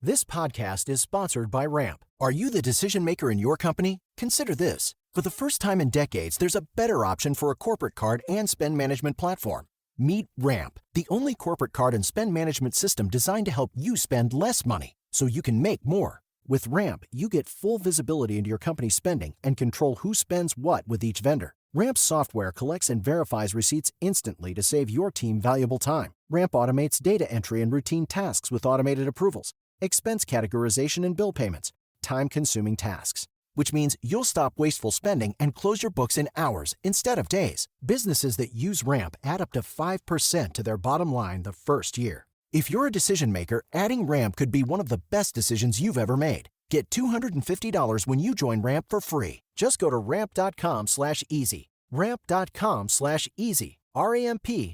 This podcast is sponsored by Ramp. Are you the decision maker in your company? Consider this. For the first time in decades, there's a better option for a corporate card and spend management platform. Meet Ramp, the only corporate card and spend management system designed to help you spend less money so you can make more. With Ramp, you get full visibility into your company's spending and control who spends what with each vendor. Ramp's software collects and verifies receipts instantly to save your team valuable time. Ramp automates data entry and routine tasks with automated approvals, expense categorization and bill payments, time-consuming tasks, which means you'll stop wasteful spending and close your books in hours instead of days. Businesses that use Ramp add up to 5% to their bottom line the first year. If you're a decision maker, adding Ramp could be one of the best decisions you've ever made. Get $250 when you join Ramp for free. Just go to ramp.com/easy. Ramp.com/easy. ramp.com/easy.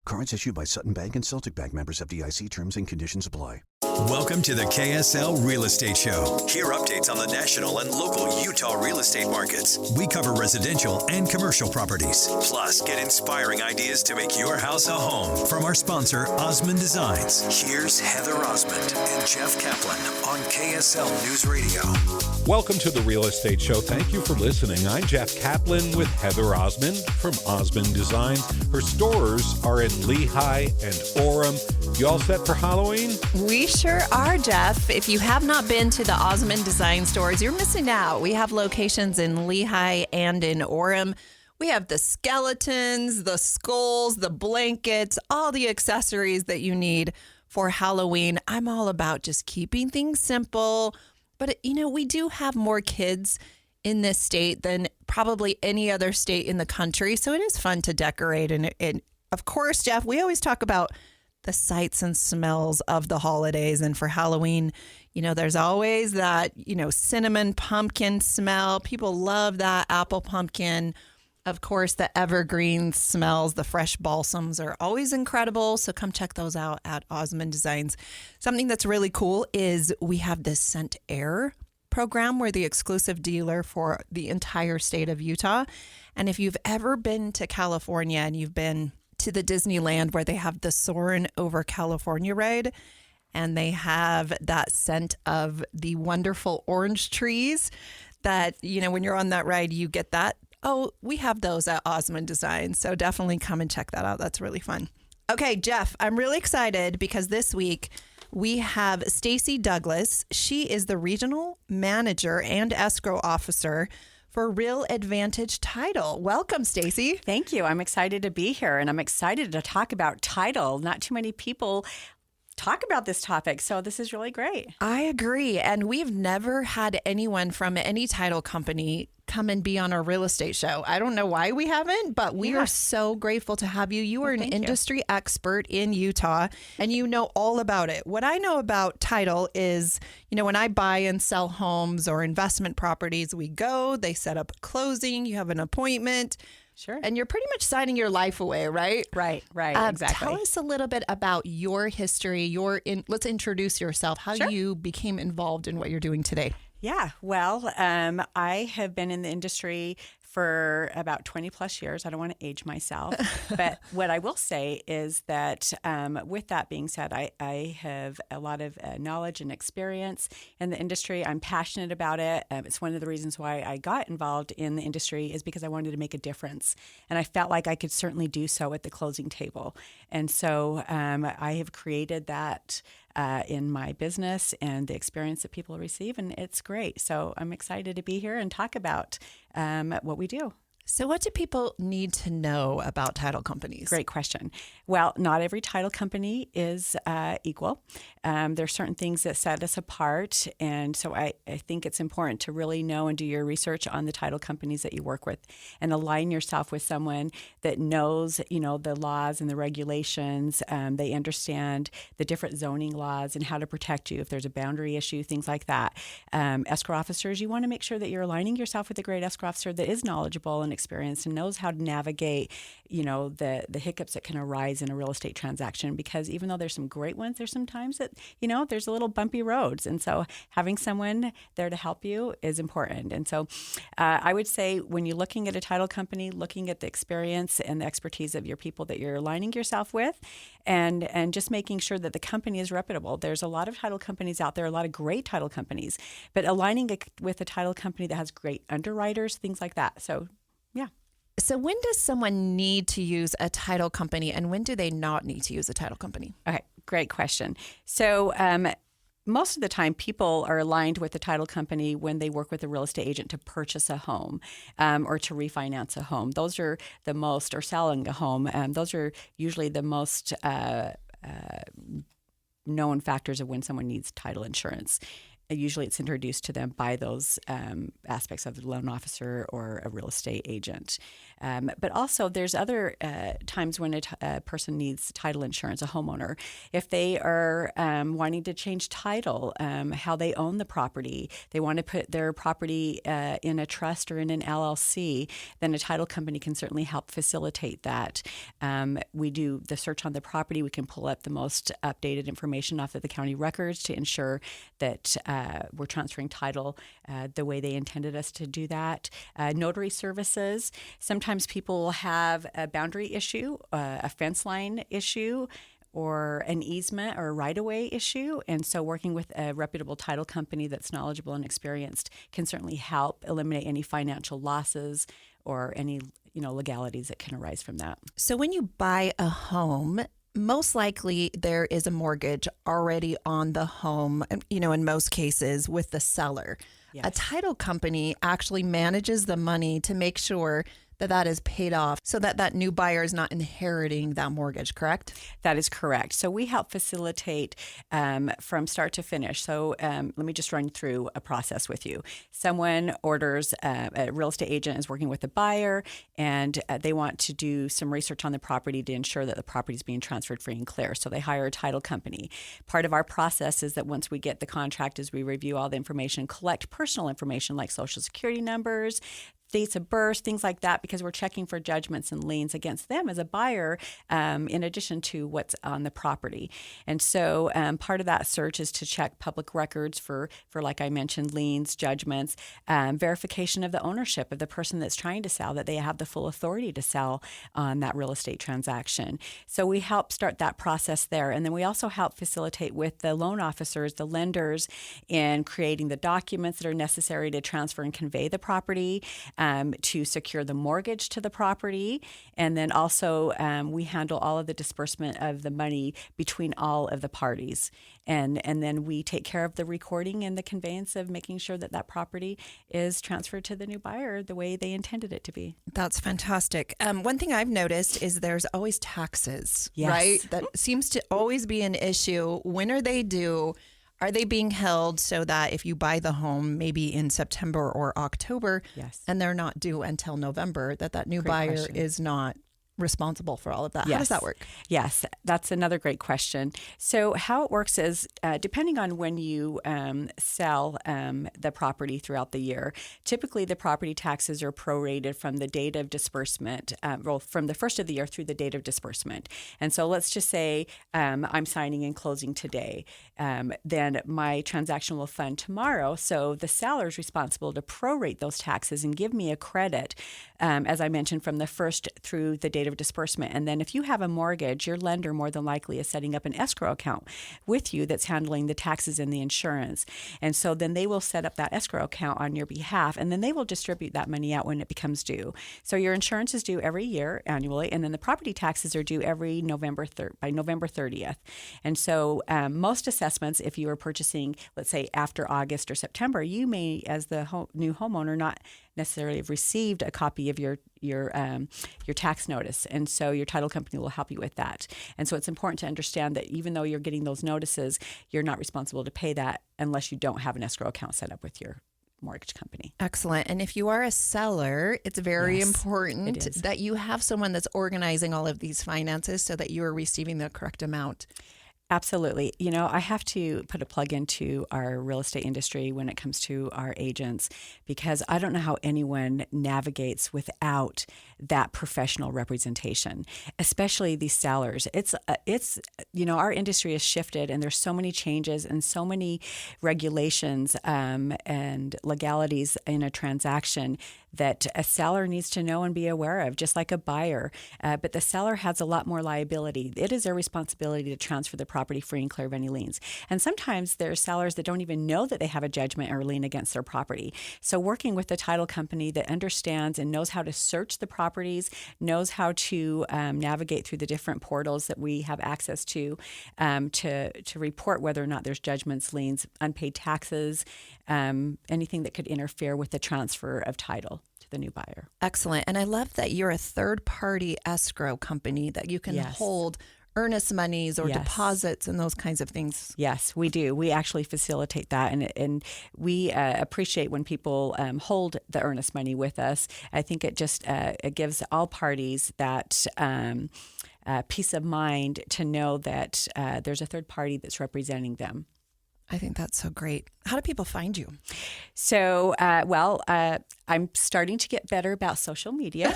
Cards issued by Sutton Bank and Celtic Bank, members FDIC. Terms and conditions apply. Welcome to the KSL Real Estate Show. Hear updates on the national and local Utah real estate markets. We cover residential and commercial properties. Plus, get inspiring ideas to make your house a home from our sponsor, Osmond Designs. Here's Heather Osmond and Jeff Caplan on KSL News Radio. Welcome to the Real Estate Show. Thank you for listening. I'm Jeff Caplan with Heather Osmond from Osmond Designs. Her stores are in Lehigh and Orem. You all set for Halloween? We sure are, Jeff. If you have not been to the Osmond Design stores, you're missing out. We have locations in Lehigh and in Orem. We have the skeletons, the skulls, the blankets, all the accessories that you need for Halloween. I'm all about just keeping things simple. But, we do have more kids in this state than probably any other state in the country. So it is fun to decorate. And of course, Jeff, we always talk about the sights and smells of the holidays. And for Halloween, there's always that, cinnamon pumpkin smell. People love that apple pumpkin. Of course, the evergreen smells, the fresh balsams are always incredible. So come check those out at Osmond Designs. Something that's really cool is we have this Scent Air program. We're the exclusive dealer for the entire state of Utah. And if you've ever been to California and you've been to the Disneyland where they have the Soarin' over California ride, and they have that scent of the wonderful orange trees that, when you're on that ride, you get that. Oh, we have those at Osmond Design. So definitely come and check that out. That's really fun. Okay, Jeff, I'm really excited because this week we have Stacy Douglas. She is the regional manager and escrow officer for Real Advantage Title. Welcome, Stacy. Thank you. I'm excited to be here, and I'm excited to talk about title. Not too many people talk about this topic, so this is really great. I agree, and we've never had anyone from any title company come and be on our real estate show. I don't know why we haven't, but we are so grateful to have you. You are an industry expert in Utah, and you know all about it. What I know about title is, when I buy and sell homes or investment properties, we go, they set up a closing, you have an appointment. Sure. And you're pretty much signing your life away, right? Right, exactly. Tell us a little bit about your history, let's introduce yourself, how you became involved in what you're doing today. Yeah, well, I have been in the industry for about 20 plus years. I don't want to age myself. But what I will say is that with that being said, I have a lot of knowledge and experience in the industry. I'm passionate about it. It's one of the reasons why I got involved in the industry is because I wanted to make a difference. And I felt like I could certainly do so at the closing table. And so I have created that in my business and the experience that people receive, and it's great. So I'm excited to be here and talk about what we do. So what do people need to know about title companies? Great question. Well, not every title company is equal. There are certain things that set us apart. And so I think it's important to really know and do your research on the title companies that you work with and align yourself with someone that knows, the laws and the regulations. They understand the different zoning laws and how to protect you if there's a boundary issue, things like that. Escrow officers, you want to make sure that you're aligning yourself with a great escrow officer that is knowledgeable and experienced and knows how to navigate, the hiccups that can arise in a real estate transaction. Because even though there's some great ones, there's some times that, there's a little bumpy roads. And so having someone there to help you is important. And so I would say when you're looking at a title company, looking at the experience and the expertise of your people that you're aligning yourself with, and just making sure that the company is reputable. There's a lot of title companies out there, a lot of great title companies, but aligning it with a title company that has great underwriters, things like that. So, yeah. So when does someone need to use a title company and when do they not need to use a title company? Okay, great question. So, most of the time, people are aligned with the title company when they work with a real estate agent to purchase a home or to refinance a home. Those are the most, or selling a home. Those are usually the most known factors of when someone needs title insurance. Usually it's introduced to them by those aspects of the loan officer or a real estate agent. But also there's other times when a person needs title insurance, a homeowner. If they are wanting to change title, how they own the property, they want to put their property in a trust or in an LLC, then a title company can certainly help facilitate that. We do the search on the property. We can pull up the most updated information off of the county records to ensure that we're transferring title the way they intended us to do that. Notary services. Sometimes people will have a boundary issue, a fence line issue, or an easement or a right-of-way issue. And so working with a reputable title company that's knowledgeable and experienced can certainly help eliminate any financial losses or any legalities that can arise from that. So when you buy a home, most likely there is a mortgage already on the home, in most cases with the seller. Yes. A title company actually manages the money to make sure that is paid off so that new buyer is not inheriting that mortgage, correct? That is correct. So we help facilitate from start to finish. So let me just run through a process with you. Someone orders, a real estate agent is working with a buyer, and they want to do some research on the property to ensure that the property is being transferred free and clear. So they hire a title company. Part of our process is that once we get the contract, is we review all the information, collect personal information like social security numbers, dates of birth, things like that, because we're checking for judgments and liens against them as a buyer, in addition to what's on the property. And so part of that search is to check public records for like I mentioned, liens, judgments, verification of the ownership of the person that's trying to sell, that they have the full authority to sell on that real estate transaction. So we help start that process there. And then we also help facilitate with the loan officers, the lenders, in creating the documents that are necessary to transfer and convey the property, to secure the mortgage to the property. And then also we handle all of the disbursement of the money between all of the parties. And then we take care of the recording and the conveyance of making sure that property is transferred to the new buyer the way they intended it to be. That's fantastic. One thing I've noticed is there's always taxes, yes, right? That seems to always be an issue. When are they due? Are they being held so that if you buy the home maybe in September or October, yes, and they're not due until November, that new Great buyer question. is not responsible for all of that? Yes. How does that work? Yes, that's another great question. So how it works is depending on when you sell the property throughout the year, typically the property taxes are prorated from the date of disbursement, from the first of the year through the date of disbursement. And so let's just say I'm signing and closing today. Then my transaction will fund tomorrow. So the seller is responsible to prorate those taxes and give me a credit, as I mentioned, from the first through the date of disbursement. And then if you have a mortgage, your lender more than likely is setting up an escrow account with you that's handling the taxes and the insurance. And so then they will set up that escrow account on your behalf, and then they will distribute that money out when it becomes due. So your insurance is due every year annually, and then the property taxes are due every by November 30th. And so most assessments, if you are purchasing, let's say after August or September, you may, as the new homeowner, not necessarily have received a copy of your tax notice, and so your title company will help you with that. And so it's important to understand that even though you're getting those notices, you're not responsible to pay that unless you don't have an escrow account set up with your mortgage company. Excellent. And if you are a seller, it's very important that you have someone that's organizing all of these finances so that you are receiving the correct amount. Absolutely. You know, I have to put a plug into our real estate industry when it comes to our agents, because I don't know how anyone navigates without that professional representation, especially these sellers. It's our industry has shifted, and there's so many changes and so many regulations and legalities in a transaction that a seller needs to know and be aware of, just like a buyer. But the seller has a lot more liability. It is their responsibility to transfer the property free and clear of any liens. And sometimes there are sellers that don't even know that they have a judgment or lien against their property. So working with a title company that understands and knows how to search the properties, knows how to navigate through the different portals that we have access to report whether or not there's judgments, liens, unpaid taxes, anything that could interfere with the transfer of title to the new buyer. Excellent. And I love that you're a third-party escrow company that you can hold earnest monies or deposits and those kinds of things. Yes, we do. We actually facilitate that, and we appreciate when people hold the earnest money with us. I think it just it gives all parties that peace of mind to know that there's a third party that's representing them. I think that's so great. How do people find you? So, I'm starting to get better about social media.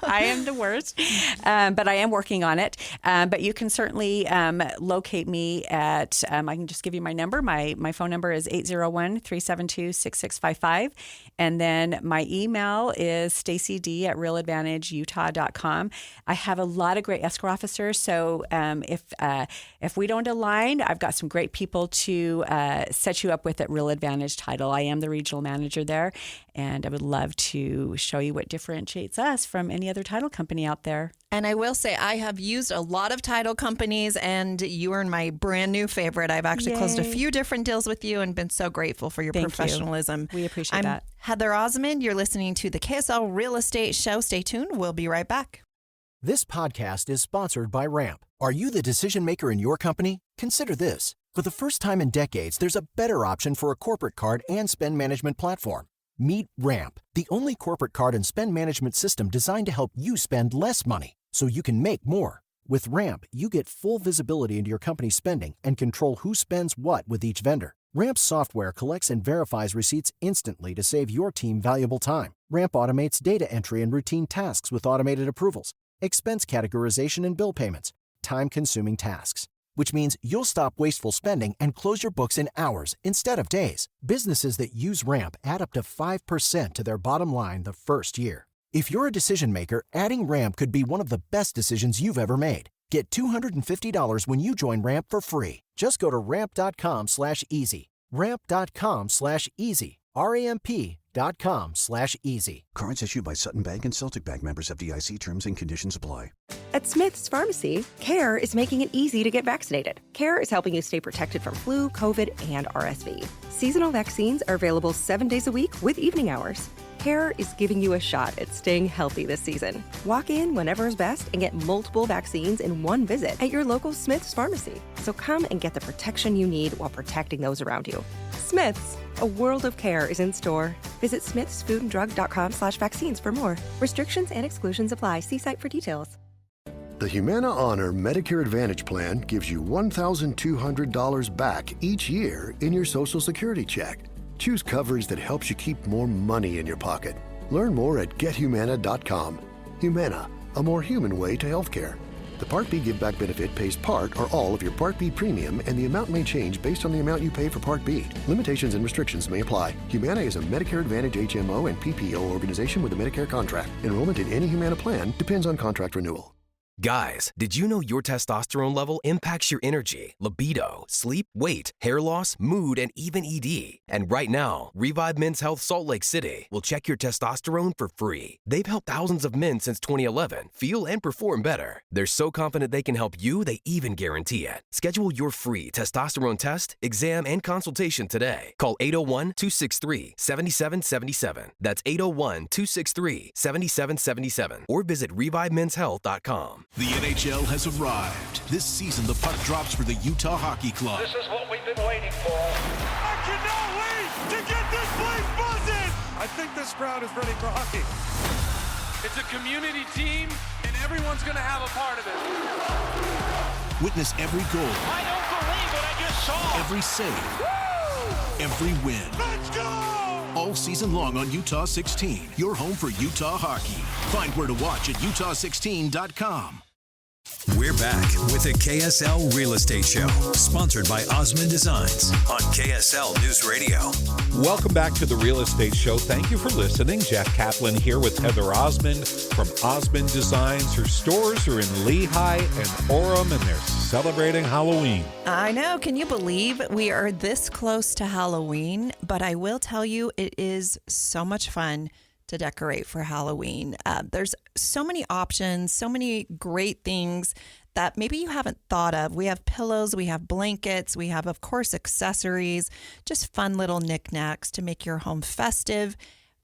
I am the worst, but I am working on it. But you can certainly locate me at, I can just give you my number. My phone number is 801-372-6655. And then my email is stacyd@realadvantageutah.com. I have a lot of great escrow officers. So if we don't align, I've got some great people to set you up with at Real Advantage Title. I am the regional manager there, and I would love to show you what differentiates us from any other title company out there. And I will say I have used a lot of title companies, and you are my brand new favorite. I've actually closed a few different deals with you and been so grateful for your professionalism. We appreciate that. I'm Heather Osmond. You're listening to the KSL Real Estate Show. Stay tuned. We'll be right back. This podcast is sponsored by Ramp. Are you the decision maker in your company? Consider this. For the first time in decades, there's a better option for a corporate card and spend management platform. Meet Ramp, the only corporate card and spend management system designed to help you spend less money so you can make more. With Ramp, you get full visibility into your company's spending and control who spends what with each vendor. Ramp's software collects and verifies receipts instantly to save your team valuable time. Ramp automates data entry and routine tasks with automated approvals, expense categorization and bill payments, time-consuming tasks, which means you'll stop wasteful spending and close your books in hours instead of days. Businesses that use Ramp add up to 5% to their bottom line the first year. If you're a decision maker, adding Ramp could be one of the best decisions you've ever made. Get $250 when you join Ramp for free. Just go to ramp.com/easy. Ramp.com/easy. ramp.com/easy. Cards issued by Sutton Bank and Celtic Bank, members FDIC. Terms and conditions apply. At Smith's Pharmacy, CARE is making it easy to get vaccinated. CARE is helping you stay protected from flu, COVID, and RSV. Seasonal vaccines are available 7 days a week with evening hours. CARE is giving you a shot at staying healthy this season. Walk in whenever is best and get multiple vaccines in one visit at your local Smith's Pharmacy. So come and get the protection you need while protecting those around you. Smith's, a world of care is in store. Visit smithsfoodanddrug.com/vaccines for more. Restrictions and exclusions apply. See site for details. The Humana Honor Medicare Advantage Plan gives you $1,200 back each year in your Social Security check. Choose coverage that helps you keep more money in your pocket. Learn more at gethumana.com. Humana, a more human way to healthcare. The Part B Give Back benefit pays part or all of your Part B premium, and the amount may change based on the amount you pay for Part B. Limitations and restrictions may apply. Humana is a Medicare Advantage HMO and PPO organization with a Medicare contract. Enrollment in any Humana plan depends on contract renewal. Guys, did you know your testosterone level impacts your energy, libido, sleep, weight, hair loss, mood, and even ED? And right now, Revive Men's Health Salt Lake City will check your testosterone for free. They've helped thousands of men since 2011 feel and perform better. They're so confident they can help you, they even guarantee it. Schedule your free testosterone test, exam, and consultation today. Call 801-263-7777. That's 801-263-7777. Or visit ReviveMen'sHealth.com. The NHL has arrived. This season, the puck drops for the Utah Hockey Club. This is what we've been waiting for. I cannot wait to get this place buzzing. I think this crowd is ready for hockey. It's a community team, and everyone's going to have a part of it. Witness every goal. I don't believe what I just saw. Every save. Woo! Every win. Let's go! All season long on Utah 16, your home for Utah hockey. Find where to watch at utah16.com. We're back with the KSL Real Estate Show, sponsored by Osmond Designs on KSL News Radio. Welcome back to the Real Estate Show. Thank you for listening. Jeff Caplan here with Heather Osmond from Osmond Designs. Her stores are in Lehigh and Orem, and they're celebrating Halloween. I know. Can you believe we are this close to Halloween? But I will tell you, it is so much fun to decorate for Halloween. There's so many options, so many great things that maybe you haven't thought of. We have pillows, we have blankets, we have, of course, accessories, just fun little knickknacks to make your home festive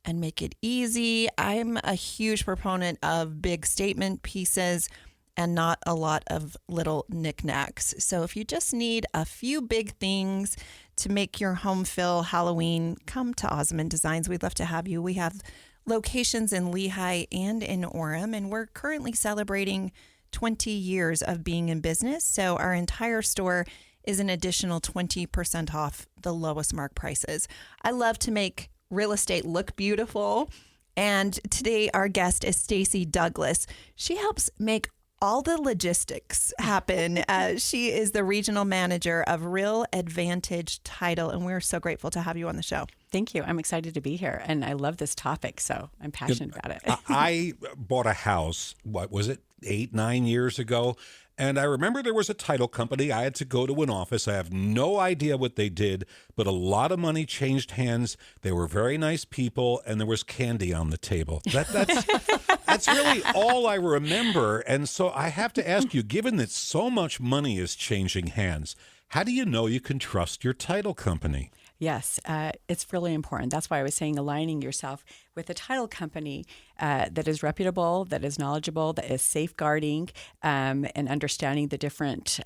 and make it easy. I'm a huge proponent of big statement pieces and not a lot of little knickknacks. So if you just need a few big things to make your home feel Halloween, come to Osmond Designs. We'd love to have you. We have locations in Lehigh and in Orem, and we're currently celebrating 20 years of being in business. So our entire store is an additional 20% off the lowest mark prices. I love to make real estate look beautiful. And today our guest is Stacy Douglas. She helps make all the logistics happen. She is the regional manager of Real Advantage Title, and we're so grateful to have you on the show. Thank you. I'm excited to be here, and I love this topic, so I'm passionate about it. I bought a house, 8-9 years ago, and I remember there was a title company. I had to go to an office. I have no idea what they did, but a lot of money changed hands. They were very nice people, and there was candy on the table. That's really all I remember. And so I have to ask you, given that so much money is changing hands, how do you know you can trust your title company? Yes, it's really important. That's why I was saying aligning yourself with a title company that is reputable, that is knowledgeable, that is safeguarding and understanding the different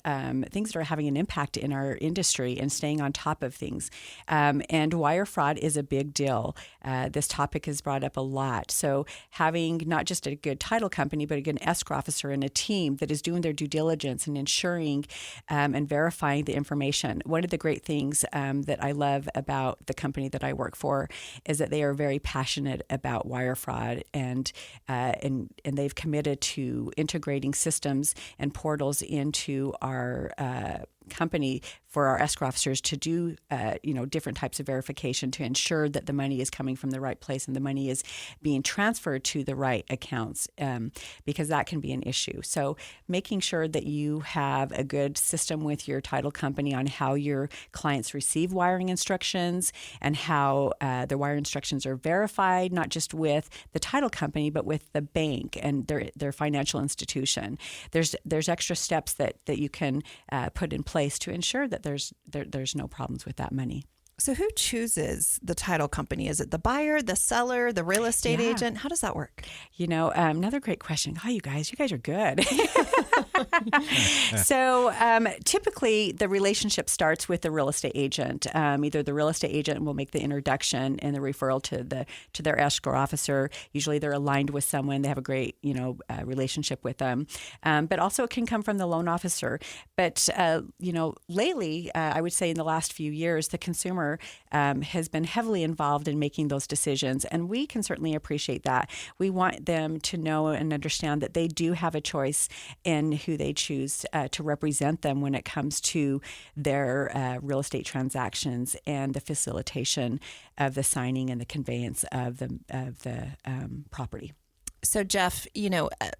things that are having an impact in our industry and staying on top of things. And wire fraud is a big deal. This topic is brought up a lot. So having not just a good title company, but a good escrow officer and a team that is doing their due diligence and ensuring and verifying the information. One of the great things that I love about the company that I work for is that they are very passionate about wire fraud, and they've committed to integrating systems and portals into our company for our escrow officers to do, different types of verification to ensure that the money is coming from the right place and the money is being transferred to the right accounts, because that can be an issue. So making sure that you have a good system with your title company on how your clients receive wiring instructions and how the wire instructions are verified, not just with the title company, but with the bank and their financial institution. There's extra steps that you can put in place to ensure that there's no problems with that money. So who chooses the title company? Is it the buyer, the seller, the real estate agent? How does that work? Another great question. Oh, you guys are good. So typically the relationship starts with the real estate agent. Either the real estate agent will make the introduction and the referral to their escrow officer. Usually they're aligned with someone. They have a great, relationship with them. But also it can come from the loan officer. But, lately, I would say in the last few years, the consumer has been heavily involved in making those decisions. And we can certainly appreciate that. We want them to know and understand that they do have a choice in who they choose to represent them when it comes to their real estate transactions and the facilitation of the signing and the conveyance of the property. So, Jeff,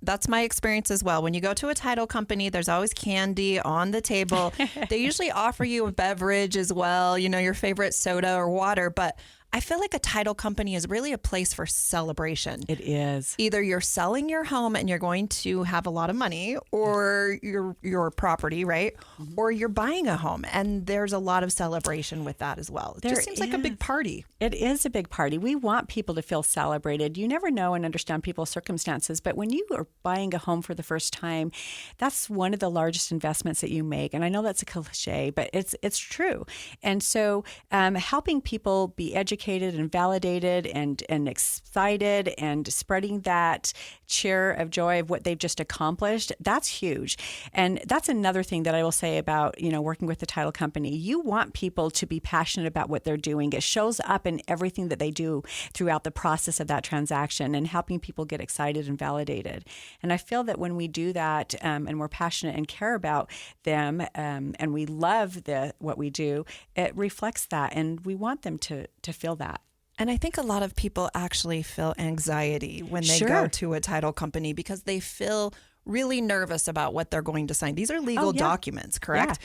that's my experience as well. When you go to a title company, there's always candy on the table. They usually offer you a beverage as well, your favorite soda or water. But I feel like a title company is really a place for celebration. It is. Either you're selling your home and you're going to have a lot of money, or your property, right? Mm-hmm. Or you're buying a home, and there's a lot of celebration with that as well. It just seems like a big party. It is a big party. We want people to feel celebrated. You never know and understand people's circumstances, but when you are buying a home for the first time, that's one of the largest investments that you make. And I know that's a cliche, but it's true. And so helping people be educated educated and validated and excited and spreading that cheer of joy of what they've just accomplished, that's huge. And that's another thing that I will say about, working with the title company. You want people to be passionate about what they're doing. It shows up in everything that they do throughout the process of that transaction and helping people get excited and validated. And I feel that when we do that and we're passionate and care about them and we love what we do, it reflects that, and we want them to feel that. And I think a lot of people actually feel anxiety when they go to a title company because they feel really nervous about what they're going to sign. These are legal documents, correct?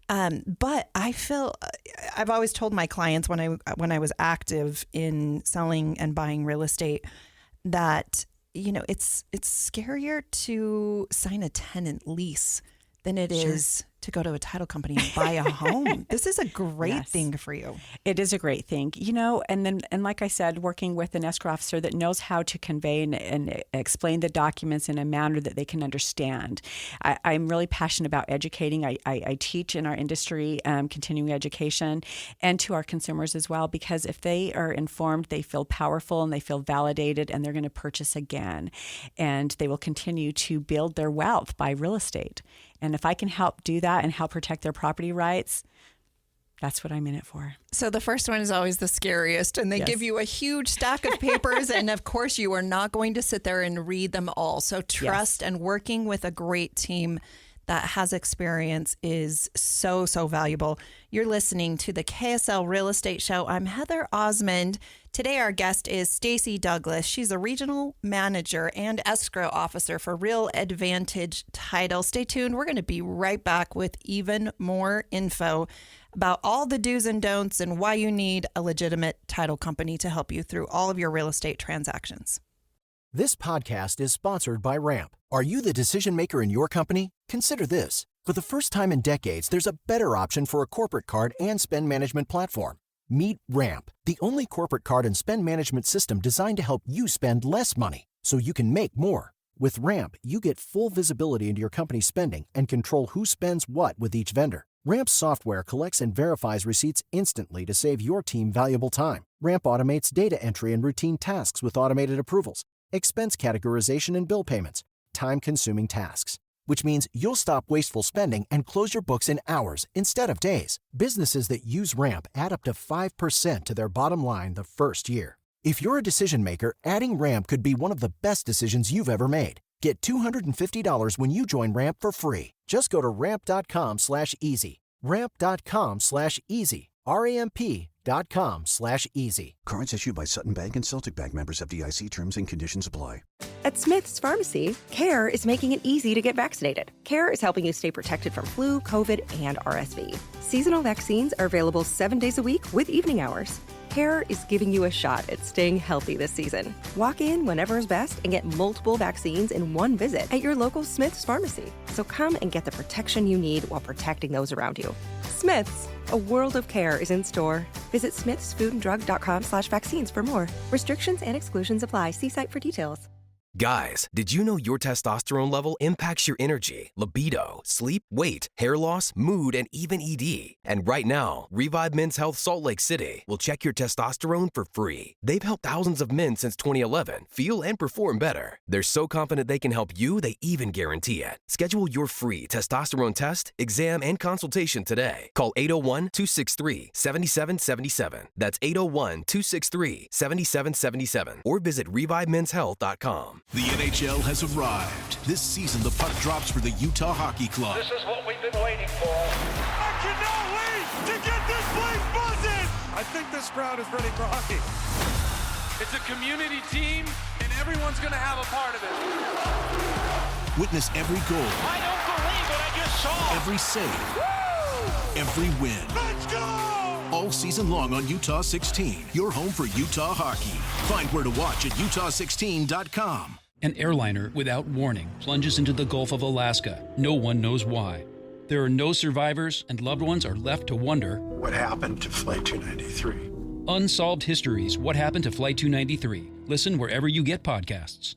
Yeah. But I feel I've always told my clients when I was active in selling and buying real estate that it's scarier to sign a tenant lease than it is to go to a title company and buy a home. This is a great thing for you. It is a great thing, and like I said, working with an escrow officer that knows how to convey and explain the documents in a manner that they can understand. I'm really passionate about educating. I teach in our industry, continuing education, and to our consumers as well, because if they are informed, they feel powerful and they feel validated, and they're going to purchase again, and they will continue to build their wealth by real estate. And if I can help do that and help protect their property rights, that's what I'm in it for. So the first one is always the scariest, and they give you a huge stack of papers, and of course you are not going to sit there and read them all. So trust and working with a great team that has experience is so, so valuable. You're listening to the KSL Real Estate Show. I'm Heather Osmond. Today our guest is Stacy Douglas. She's a regional manager and escrow officer for Real Advantage Title. Stay tuned. We're going to be right back with even more info about all the do's and don'ts and why you need a legitimate title company to help you through all of your real estate transactions. This podcast is sponsored by Ramp. Are you the decision maker in your company? Consider this. For the first time in decades, there's a better option for a corporate card and spend management platform. Meet Ramp, the only corporate card and spend management system designed to help you spend less money so you can make more. With Ramp, you get full visibility into your company's spending and control who spends what with each vendor. Ramp's software collects and verifies receipts instantly to save your team valuable time. Ramp automates data entry and routine tasks with automated approvals, expense categorization and bill payments, time-consuming tasks, which means you'll stop wasteful spending and close your books in hours instead of days. Businesses that use Ramp add up to 5% to their bottom line the first year. If you're a decision maker, adding Ramp could be one of the best decisions you've ever made. Get $250 when you join Ramp for free. Just go to ramp.com/easy. Ramp.com/easy. ramp.com/easy. Cards issued by Sutton Bank and Celtic Bank, members FDIC. Terms and conditions apply. At Smith's Pharmacy, CARE is making it easy to get vaccinated. CARE is helping you stay protected from flu, COVID, and RSV. Seasonal vaccines are available 7 days a week with evening hours. CARE is giving you a shot at staying healthy this season. Walk in whenever is best and get multiple vaccines in one visit at your local Smith's Pharmacy. So come and get the protection you need while protecting those around you. Smith's, a world of care is in store. Visit smithsfoodanddrug.com/vaccines for more. Restrictions and exclusions apply. See site for details. Guys, did you know your testosterone level impacts your energy, libido, sleep, weight, hair loss, mood, and even ED? And right now, Revive Men's Health Salt Lake City will check your testosterone for free. They've helped thousands of men since 2011 feel and perform better. They're so confident they can help you, they even guarantee it. Schedule your free testosterone test, exam, and consultation today. Call 801-263-7777. That's 801-263-7777. Or visit ReviveMen'sHealth.com. The NHL has arrived. This season, the puck drops for the Utah Hockey Club. This is what we've been waiting for. I cannot wait to get this place buzzing. I think this crowd is ready for hockey. It's a community team, and everyone's going to have a part of it. Witness every goal. I don't believe what I just saw. Every save. Woo! Every win. Let's go! All season long on Utah 16, your home for Utah hockey. Find where to watch at utah16.com. An airliner without warning plunges into the Gulf of Alaska. No one knows why. There are no survivors, and loved ones are left to wonder, what happened to Flight 293? Unsolved Histories, What Happened to Flight 293. Listen wherever you get podcasts.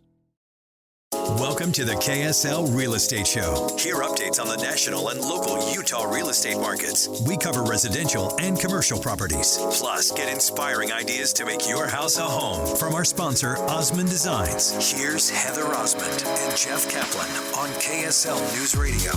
Welcome to the KSL Real Estate Show. Hear updates on the national and local Utah real estate markets. We cover residential and commercial properties. Plus, get inspiring ideas to make your house a home from our sponsor, Osmond Designs. Here's Heather Osmond and Jeff Caplan on KSL News Radio.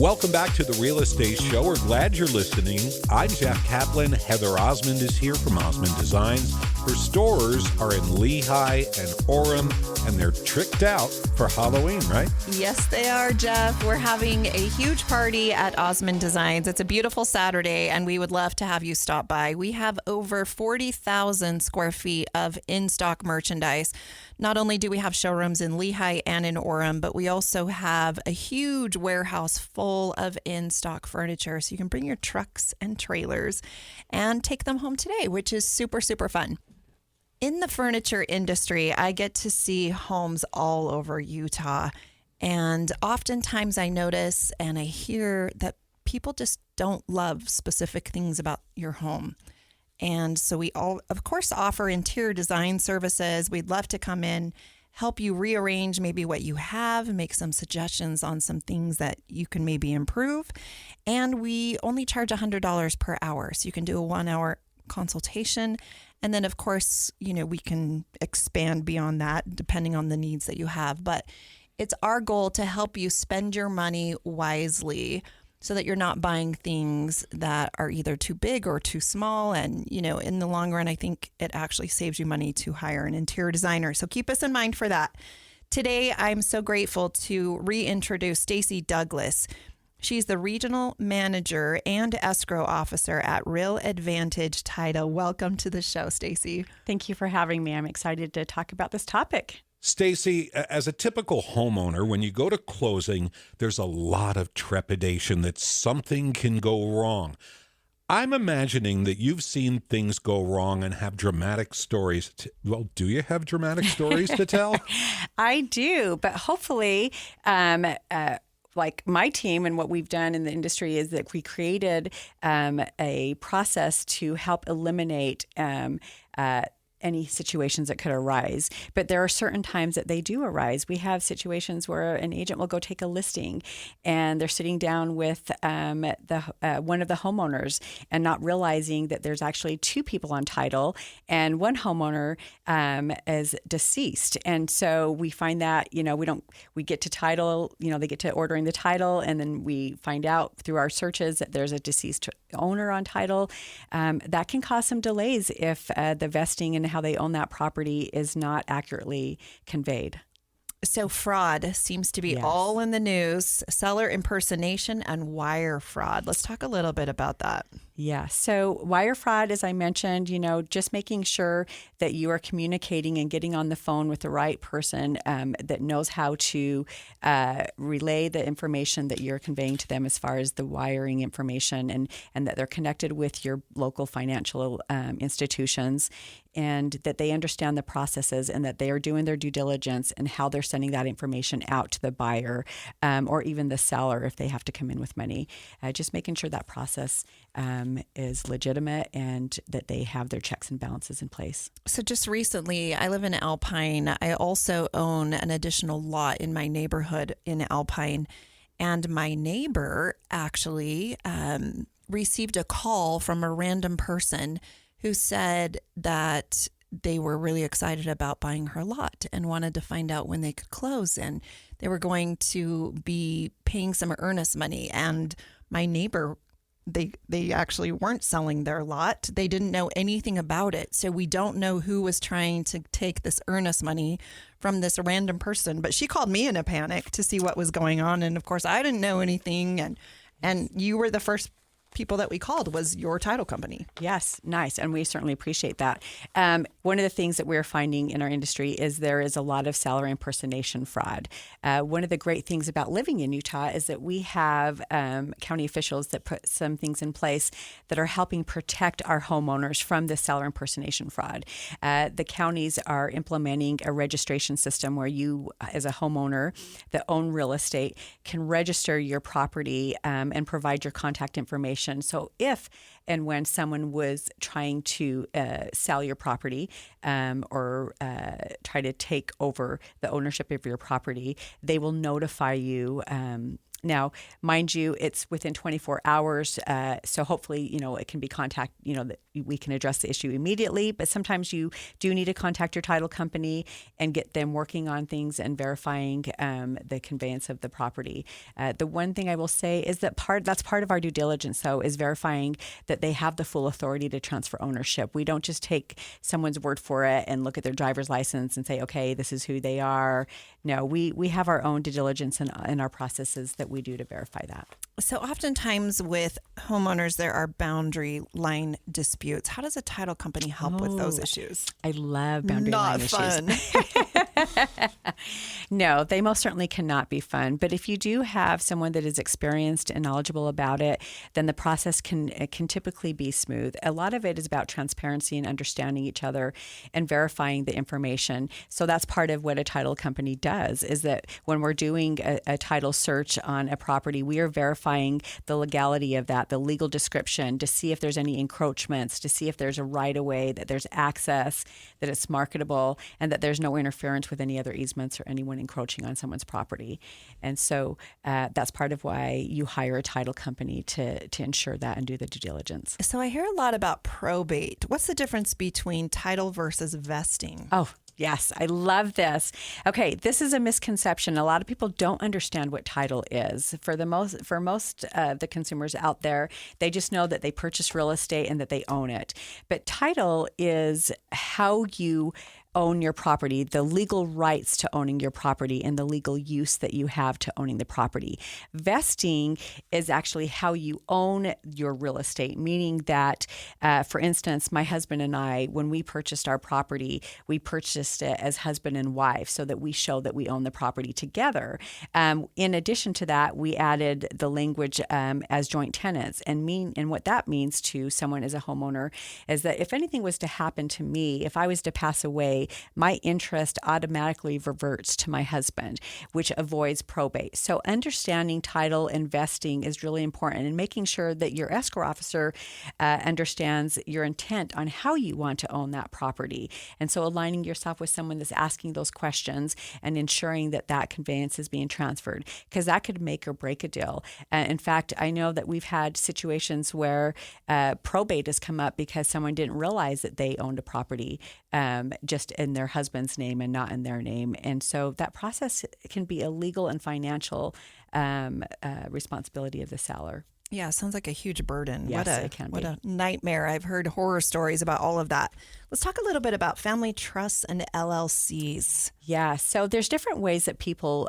Welcome back to the Real Estate Show. We're glad you're listening. I'm Jeff Caplan. Heather Osmond is here from Osmond Designs. Her stores are in Lehigh and Orem, and they're tricked out for Halloween, right? Yes, they are, Jeff. We're having a huge party at Osmond Designs. It's a beautiful Saturday, and we would love to have you stop by. We have over 40,000 square feet of in-stock merchandise. Not only do we have showrooms in Lehigh and in Orem, but we also have a huge warehouse full of in-stock furniture. So you can bring your trucks and trailers and take them home today, which is super, super fun. In the furniture industry, I get to see homes all over Utah. And oftentimes I notice and I hear that people just don't love specific things about your home. And so we all, of course, offer interior design services. We'd love to come in, help you rearrange maybe what you have, make some suggestions on some things that you can maybe improve. And we only charge $100 per hour. So you can do a 1-hour consultation. And then, of course, you know, we can expand beyond that depending on the needs that you have. But it's our goal to help you spend your money wisely so that you're not buying things that are either too big or too small. And, you know, in the long run, I think it actually saves you money to hire an interior designer. So keep us in mind for that. Today, I'm so grateful to reintroduce Stacy Douglas. She's the regional manager and escrow officer at Real Advantage Title. Welcome to the show, Stacy. Thank you for having me. I'm excited to talk about this topic. Stacy, as a typical homeowner, when you go to closing, there's a lot of trepidation that something can go wrong. I'm imagining that you've seen things go wrong and have dramatic stories. Well, do you have dramatic stories to tell? I do, but hopefully, like my team and what we've done in the industry is that we created a process to help eliminate any situations that could arise. But there are certain times that they do arise. We have situations where an agent will go take a listing and they're sitting down with one of the homeowners and not realizing that there's actually two people on title and one homeowner is deceased. And so we find that, you know, we get to title, you know, they get to ordering the title, and then we find out through our searches that there's a deceased owner on title. That can cause some delays if the vesting and how they own that property is not accurately conveyed. So fraud seems to be all in the news. Seller impersonation and wire fraud. Let's talk a little bit about that. Yeah. So wire fraud, as I mentioned, you know, just making sure that you are communicating and getting on the phone with the right person that knows how to relay the information that you're conveying to them as far as the wiring information, and that they're connected with your local financial institutions, and that they understand the processes and that they are doing their due diligence and how they're sending that information out to the buyer or even the seller if they have to come in with money. Just making sure that process is legitimate and that they have their checks and balances in place. So just recently, I live in Alpine. I also own an additional lot in my neighborhood in Alpine. And my neighbor actually received a call from a random person who said that they were really excited about buying her lot and wanted to find out when they could close. And they were going to be paying some earnest money. And my neighbor, they actually weren't selling their lot. They didn't know anything about it. So we don't know who was trying to take this earnest money from this random person. But she called me in a panic to see what was going on. And of course, I didn't know anything. And you were the first people that we called was your title company. Yes, nice. And we certainly appreciate that. One of the things that we're finding in our industry is there is a lot of seller impersonation fraud. One of the great things about living in Utah is that we have county officials that put some things in place that are helping protect our homeowners from the seller impersonation fraud. The counties are implementing a registration system where you, as a homeowner that own real estate, can register your property and provide your contact information information. So if and when someone was trying to sell your property or try to take over the ownership of your property, they will notify you. Now, mind you, it's within 24 hours, so hopefully, it can be that we can address the issue immediately, but sometimes you do need to contact your title company and get them working on things and verifying the conveyance of the property. The one thing I will say is that that's part of our due diligence, though, is verifying that they have the full authority to transfer ownership. We don't just take someone's word for it and look at their driver's license and say, okay, this is who they are. No, we have our own due diligence in our processes that we do to verify that. So oftentimes with homeowners, there are boundary line disputes. How does a title company help with those issues? I love boundary line issues. Not fun. No, they most certainly cannot be fun. But if you do have someone that is experienced and knowledgeable about it, then the process can typically be smooth. A lot of it is about transparency and understanding each other and verifying the information. So that's part of what a title company does, is that when we're doing a title search on a property, we are verifying the legality of that, the legal description, to see if there's any encroachments, to see if there's a right-of-way, that there's access, that it's marketable, and that there's no interference with any other easements or anyone encroaching on someone's property. And so that's part of why you hire a title company to ensure that and do the due diligence. So I hear a lot about probate. What's the difference between title versus vesting? Oh, yes, I love this. Okay, this is a misconception. A lot of people don't understand what title is. For most of the consumers out there, they just know that they purchase real estate and that they own it. But title is how you own your property, the legal rights to owning your property, and the legal use that you have to owning the property. Vesting is actually how you own your real estate, meaning that, for instance, my husband and I, when we purchased our property, we purchased it as husband and wife so that we show that we own the property together. In addition to that, we added the language as joint tenants, and what that means to someone as a homeowner is that if anything was to happen to me, if I was to pass away, my interest automatically reverts to my husband, which avoids probate. So understanding title and vesting is really important, and making sure that your escrow officer understands your intent on how you want to own that property. And so aligning yourself with someone that's asking those questions and ensuring that that conveyance is being transferred, because that could make or break a deal. In fact, I know that we've had situations where probate has come up because someone didn't realize that they owned a property just in their husband's name and not in their name. And so that process can be a legal and financial responsibility of the seller. Yeah, sounds like a huge burden. Yes, it can be. What a nightmare. I've heard horror stories about all of that. Let's talk a little bit about family trusts and LLCs. Yeah, so there's different ways that people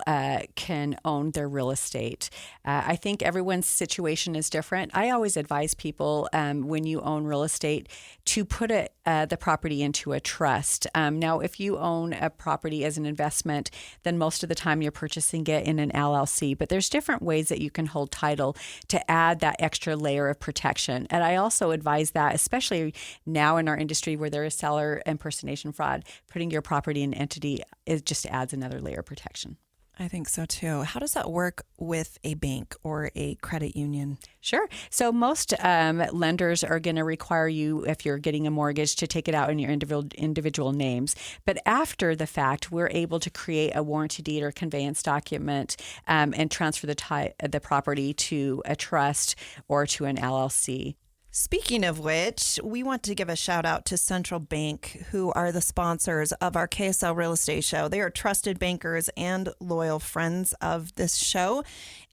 can own their real estate. I think everyone's situation is different. I always advise people when you own real estate to put the property into a trust. Now, if you own a property as an investment, then most of the time you're purchasing it in an LLC. But there's different ways that you can hold title to add that extra layer of protection. And I also advise that, especially now in our industry where there is seller impersonation fraud, putting your property in an entity, it just adds another layer of protection. I think so too. How does that work with a bank or a credit union? Sure. So most lenders are going to require you, if you're getting a mortgage, to take it out in your individual names. But after the fact, we're able to create a warranty deed or conveyance document and transfer the property to a trust or to an LLC. Speaking of which, we want to give a shout out to Central Bank, who are the sponsors of our KSL Real Estate Show. They are trusted bankers and loyal friends of this show,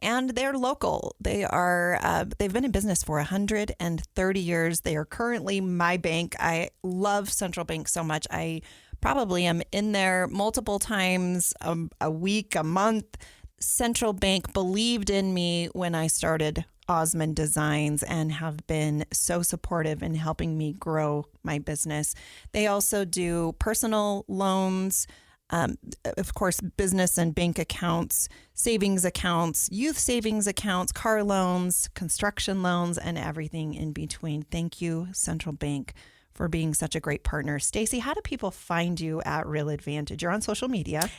and they're local. They've been in business for 130 years. They are currently my bank. I love Central Bank so much. I probably am in there multiple times a week, a month. Central Bank believed in me when I started Osmond Designs and have been so supportive in helping me grow my business. They also do personal loans, of course, business and bank accounts, savings accounts, youth savings accounts, car loans, construction loans, and everything in between. Thank you, Central Bank, for being such a great partner. Stacy, how do people find you at Real Advantage? You're on social media.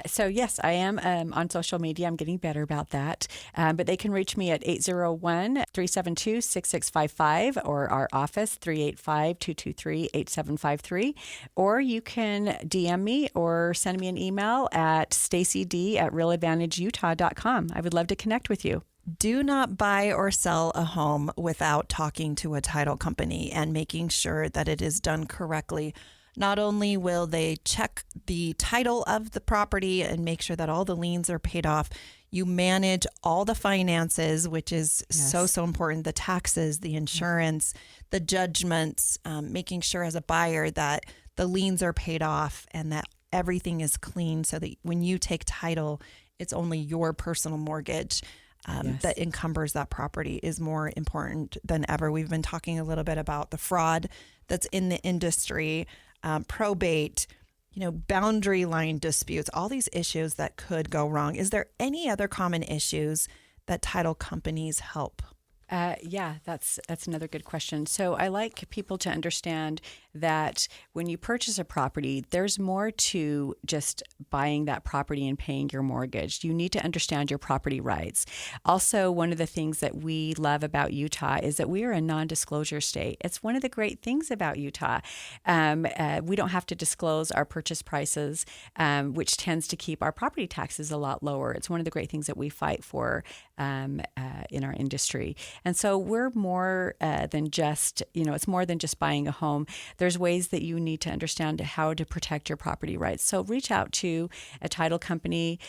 So yes, I am on social media. I'm getting better about that. But they can reach me at 801-372-6655 or our office, 385-223-8753. Or you can DM me or send me an email at stacyd@realadvantageutah.com. I would love to connect with you. Do not buy or sell a home without talking to a title company and making sure that it is done correctly. Not only will they check the title of the property and make sure that all the liens are paid off, you manage all the finances, which is so important, the taxes, the insurance, the judgments, making sure as a buyer that the liens are paid off and that everything is clean so that when you take title, it's only your personal mortgage that encumbers that property is more important than ever. We've been talking a little bit about the fraud that's in the industry, probate, boundary line disputes, all these issues that could go wrong. Is there any other common issues that title companies help? Yeah, that's another good question. So I like people to understand that when you purchase a property, there's more to just buying that property and paying your mortgage. You need to understand your property rights. Also, one of the things that we love about Utah is that we are a non-disclosure state. It's one of the great things about Utah. We don't have to disclose our purchase prices, which tends to keep our property taxes a lot lower. It's one of the great things that we fight for in our industry. And so we're more than just, it's more than just buying a home. There's ways that you need to understand how to protect your property rights. So reach out to a title company,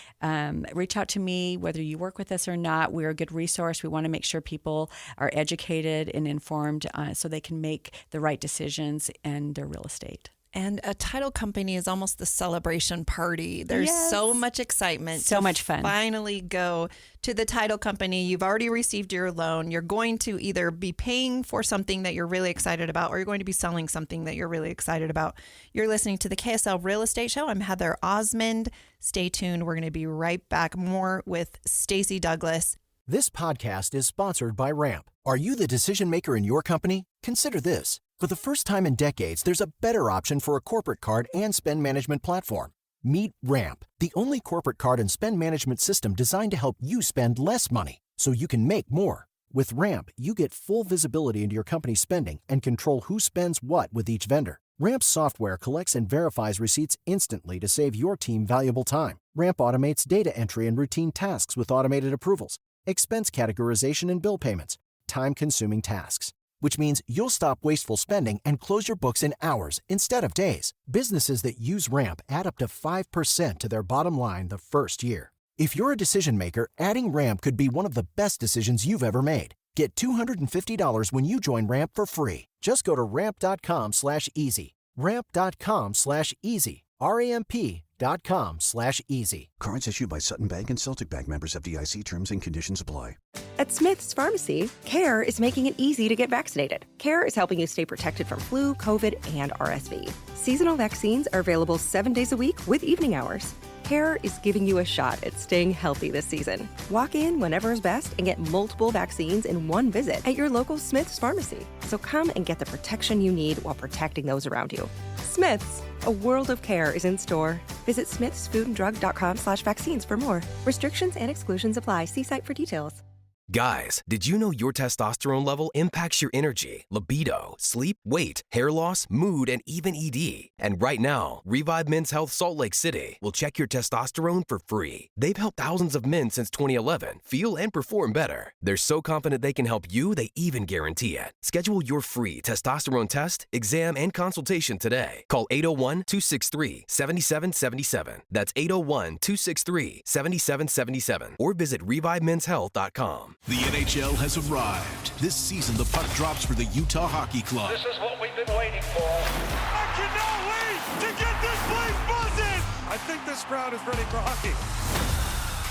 reach out to me, whether you work with us or not. We're a good resource. We want to make sure people are educated and informed so they can make the right decisions in their real estate. And a title company is almost the celebration party. There's so much excitement. So much fun. Finally go to the title company. You've already received your loan. You're going to either be paying for something that you're really excited about or you're going to be selling something that you're really excited about. You're listening to the KSL Real Estate Show. I'm Heather Osmond. Stay tuned. We're going to be right back. More with Stacy Douglas. This podcast is sponsored by Ramp. Are you the decision maker in your company? Consider this. For the first time in decades, there's a better option for a corporate card and spend management platform. Meet Ramp, the only corporate card and spend management system designed to help you spend less money so you can make more. With Ramp, you get full visibility into your company's spending and control who spends what with each vendor. Ramp's software collects and verifies receipts instantly to save your team valuable time. Ramp automates data entry and routine tasks with automated approvals, expense categorization and bill payments, time-consuming tasks. Which means you'll stop wasteful spending and close your books in hours instead of days. Businesses that use Ramp add up to 5% to their bottom line the first year. If you're a decision maker, adding Ramp could be one of the best decisions you've ever made. Get $250 when you join Ramp for free. Just go to ramp.com/easy. Ramp.com/easy. ramp.com/easy. Cards issued by Sutton Bank and Celtic Bank, members FDIC. Terms and conditions apply. At Smith's Pharmacy, CARE is making it easy to get vaccinated. CARE is helping you stay protected from flu, COVID, and RSV. Seasonal vaccines are available 7 days a week with evening hours. CARE is giving you a shot at staying healthy this season. Walk in whenever is best and get multiple vaccines in one visit at your local Smith's Pharmacy. So come and get the protection you need while protecting those around you. Smith's, a world of care is in store. Visit smithsfoodanddrug.com/vaccines for more. Restrictions and exclusions apply. See site for details. Guys, did you know your testosterone level impacts your energy, libido, sleep, weight, hair loss, mood, and even ED? And right now, Revive Men's Health Salt Lake City will check your testosterone for free. They've helped thousands of men since 2011 feel and perform better. They're so confident they can help you, they even guarantee it. Schedule your free testosterone test, exam, and consultation today. Call 801-263-7777. That's 801-263-7777. Or visit ReviveMen'sHealth.com. The NHL has arrived. This season, the puck drops for the Utah Hockey Club. This is what we've been waiting for. I cannot wait to get this place buzzing! I think this crowd is ready for hockey.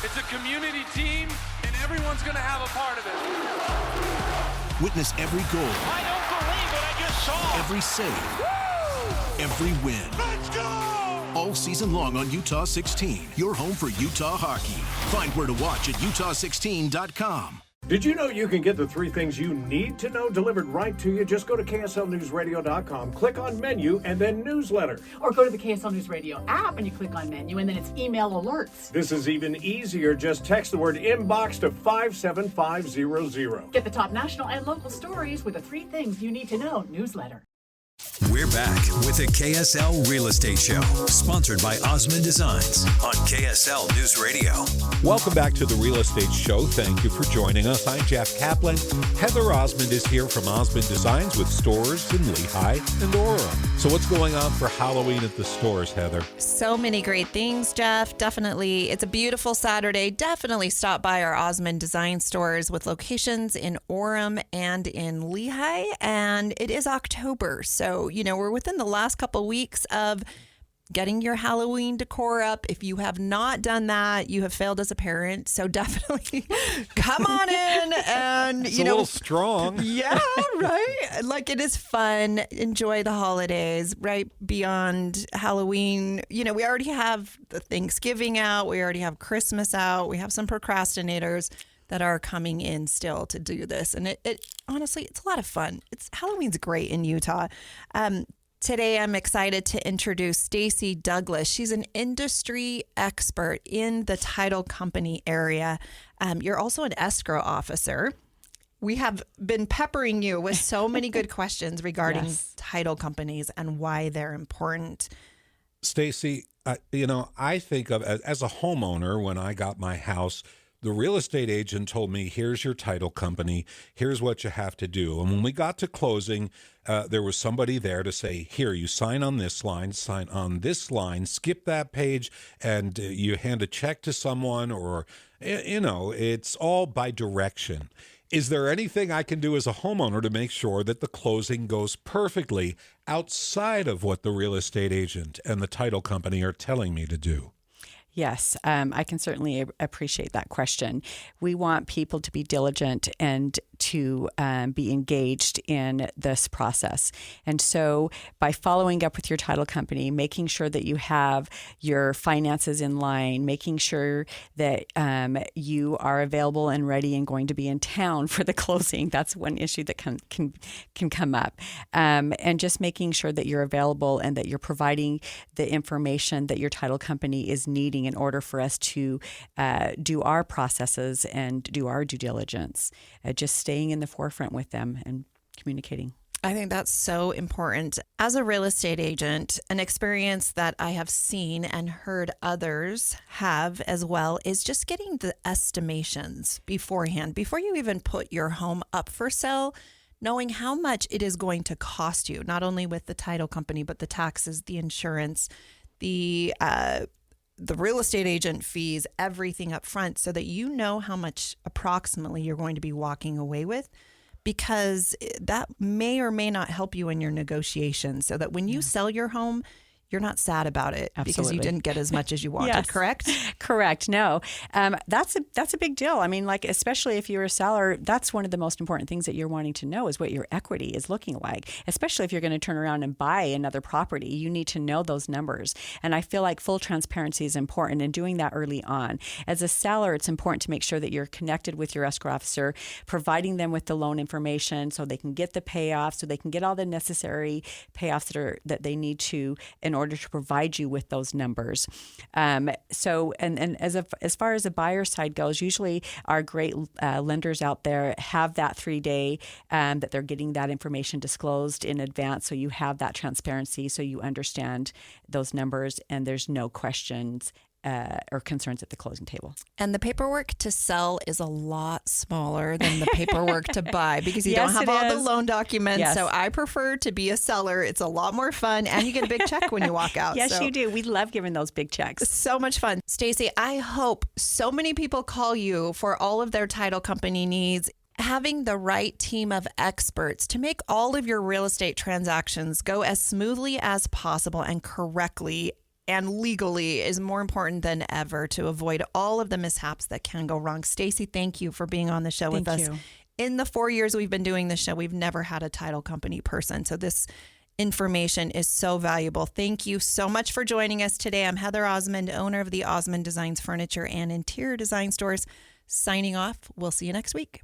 It's a community team, and everyone's going to have a part of it. Witness every goal. I don't believe what I just saw. Every save. Woo! Every win. Let's go! All season long on Utah 16, your home for Utah hockey. Find where to watch at utah16.com. Did you know you can get the 3 things you need to know delivered right to you? Just go to KSLNewsRadio.com, click on menu, and then newsletter. Or go to the KSL News Radio app and you click on menu, and then it's email alerts. This is even easier. Just text the word inbox to 57500. Get the top national and local stories with the 3 things you need to know newsletter. We're back with the KSL Real Estate Show, sponsored by Osmond Designs on KSL News Radio. Welcome back to the Real Estate Show. Thank you for joining us. I'm Jeff Caplan. Heather Osmond is here from Osmond Designs with stores in Lehigh and Orem. So what's going on for Halloween at the stores, Heather? So many great things, Jeff. Definitely. It's a beautiful Saturday. Definitely stop by our Osmond Design stores with locations in Orem and in Lehigh. And it is October. So, we're within the last couple weeks of getting your Halloween decor up. If you have not done that, you have failed as a parent. So definitely come on in and, it's a little strong. Yeah, right. Like, it is fun. Enjoy the holidays, right? Beyond Halloween, we already have the Thanksgiving out. We already have Christmas out. We have some procrastinators that are coming in still to do this. And it honestly, it's a lot of fun. Halloween's great in Utah. Today, I'm excited to introduce Stacy Douglas. She's an industry expert in the title company area. You're also an escrow officer. We have been peppering you with so many good questions regarding title companies and why they're important. Stacy, I think of as a homeowner, when I got my house, the real estate agent told me, here's your title company, here's what you have to do. And when we got to closing, there was somebody there to say, here, you sign on this line, sign on this line, skip that page, and you hand a check to someone, or, it's all by direction. Is there anything I can do as a homeowner to make sure that the closing goes perfectly outside of what the real estate agent and the title company are telling me to do? Yes, I can certainly appreciate that question. We want people to be diligent and to be engaged in this process. And so by following up with your title company, making sure that you have your finances in line, making sure that you are available and ready and going to be in town for the closing, that's one issue that can come up. And just making sure that you're available and that you're providing the information that your title company is needing in order for us to do our processes and do our due diligence. Just staying in the forefront with them and communicating. I think that's so important. As a real estate agent, an experience that I have seen and heard others have as well is just getting the estimations beforehand, before you even put your home up for sale, knowing how much it is going to cost you, not only with the title company, but the taxes, the insurance, the real estate agent fees, everything up front, so that you know how much approximately you're going to be walking away with, because that may or may not help you in your negotiations, so that when you sell your home, you're not sad about it. Absolutely. Because you didn't get as much as you wanted, Yes. correct? Correct. No, that's a big deal. I mean, like, especially if you're a seller, that's one of the most important things that you're wanting to know is what your equity is looking like. Especially if you're going to turn around and buy another property, you need to know those numbers. And I feel like full transparency is important, and doing that early on. As a seller, it's important to make sure that you're connected with your escrow officer, providing them with the loan information so they can get the payoff, so they can get all the necessary payoffs that they need to in order to provide you with those numbers. So as far as the buyer side goes, usually our great lenders out there have that 3-day that they're getting that information disclosed in advance, so you have that transparency, so you understand those numbers and there's no questions or concerns at the closing table. And the paperwork to sell is a lot smaller than the paperwork to buy, because you don't have all the loan documents. Yes. So I prefer to be a seller. It's a lot more fun, and you get a big check when you walk out. Yes, so you do. We love giving those big checks. So much fun. Stacy, I hope so many people call you for all of their title company needs. Having the right team of experts to make all of your real estate transactions go as smoothly as possible and correctly and legally is more important than ever to avoid all of the mishaps that can go wrong. Stacy, thank you for being on the show with us. In the 4 years we've been doing this show, we've never had a title company person. So this information is so valuable. Thank you so much for joining us today. I'm Heather Osmond, owner of the Osmond Designs Furniture and Interior Design Stores, signing off. We'll see you next week.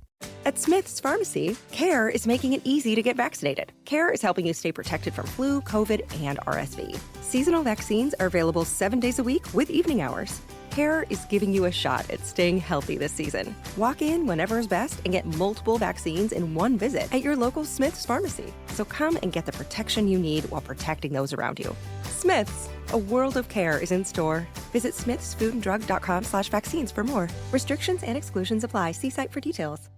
At Smith's Pharmacy, CARE is making it easy to get vaccinated. CARE is helping you stay protected from flu, COVID, and RSV. Seasonal vaccines are available 7 days a week with evening hours. CARE is giving you a shot at staying healthy this season. Walk in whenever is best and get multiple vaccines in one visit at your local Smith's Pharmacy. So come and get the protection you need while protecting those around you. Smith's, a world of care is in store. Visit smithsfoodanddrug.com/vaccines for more. Restrictions and exclusions apply. See site for details.